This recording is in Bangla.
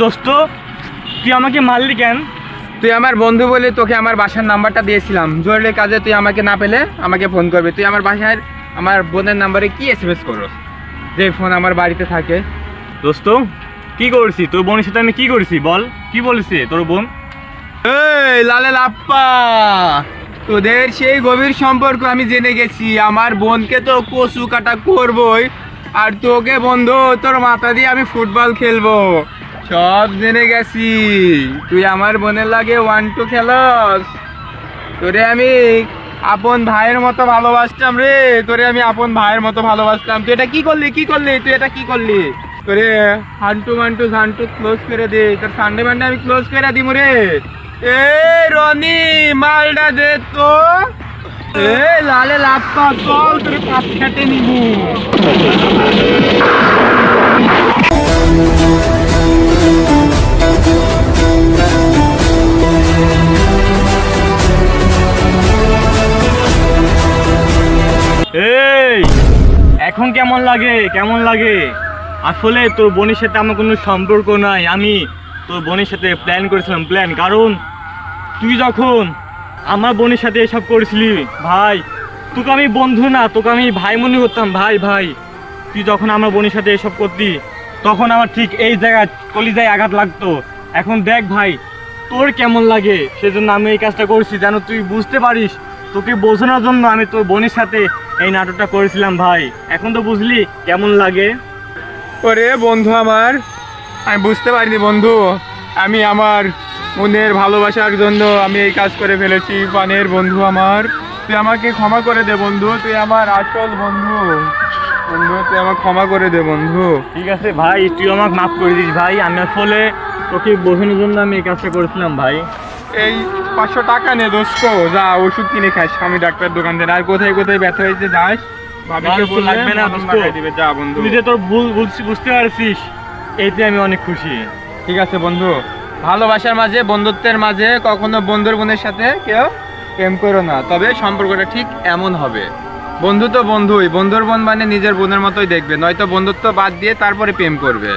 দোস্ত, তুই আমাকে মারলি কেন? তুই আমার বন্ধু বলে তোকে আমার বাসার নাম্বারটা দিয়েছিলাম। জরুরি কাজে তুই আমাকে না পেলে আমাকে ফোন করবে। তুই আমার বাসায় আমার বোনের নাম্বারে কি SMS করো, যে ফোন আমার বাড়িতে থাকে। দোস্ত, কি করছি? তোর বোনের সাথে আমি কি করছি বল? কি বলছি তোর বোন? এই লালে লাপ্পা, তোদের সেই গভীর সম্পর্ক আমি জেনে গেছি। আমার বোনকে তো কচু কাটা করবই, আর তোকে বন্ধু তোর মাথা দিয়ে আমি ফুটবল খেলবো, সব জেনে গেছি। তুই আমার বোনের লাগে 1-2 খেলস। তোরে আমি আপন ভাইয়ের মতো ভালোবাসতাম রে, তোরে আমি আপন ভাইয়ের মতো ভালোবাসতাম। তুই এটা কি করলি? তুই এটা কি করলি? তোরে হান্টু ক্লোজ করে দে, তোর সানডে মানডে আমি ক্লোজ করে দিব রে। এ রনি, মালটা দে তো। এ লালে লাপ্পা, চল তোরে পাত খেতে নিবু। এই এখন কেমন লাগে? আসলে তোর বোনের সাথে আমার কোনো সম্পর্ক নাই। আমি তোর বোনের সাথে প্ল্যান করেছিলাম, কারণ তুই যখন আমার বোনের সাথে এসব করেছিলি ভাই, তোকে আমি বন্ধু না, তোকে আমি ভাই মনে করতাম। ভাই তুই যখন আমার বোনের সাথে এসব করতি, তখন আমার ঠিক এই জায়গায় কলিজায় আঘাত লাগতো। এখন দেখ ভাই, তোর কেমন লাগে, সেজন্য আমি এই কাজটা করছি, যেন তুই বুঝতে পারিস। তোকে বোঝানোর জন্য আমি তোর বোনের সাথে এই নাটকটা করেছিলাম ভাই। এখন তো বুঝলি কেমন লাগে? ওরে বন্ধু আমার, আমি বুঝতে পারিনি বন্ধু। আমি আমার মনের ভালোবাসার জন্য আমি এই কাজ করে ফেলেছি। পানের বন্ধু আমার, তুই আমাকে ক্ষমা করে দে বন্ধু। তুই আমার আসল বন্ধু। তুই আমাকে ক্ষমা করে দে বন্ধু। ঠিক আছে ভাই, তুই আমাকে মাফ করে দিস ভাই। আমি আসলে তোকে বোঝানোর জন্য আমি এই কাজটা করেছিলাম ভাই। এই 500 টাকা নে দোস্ত, যা ওষুধ কিনে খাস আমি ডাক্তার দোকান থেকে। আর কোথায় ব্যথা হয়েছে যাস, লাগবে না দোস্ত। যা বন্ধু, তুই যে তোর ভুল বুঝতে পারছিস, এইতে আমি অনেক খুশি। ঠিক আছে বন্ধু। ভালোবাসার মাঝে, বন্ধুত্বের মাঝে কখনো বন্ধুর বোনের সাথে কেউ প্রেম করো না, তবে সম্পর্কটা ঠিক এমন হবে। বন্ধু তো বন্ধুই, বন্ধুর বোন মানে নিজের বোনের মতোই দেখবে, নয়তো বন্ধুত্ব বাদ দিয়ে তারপরে প্রেম করবে।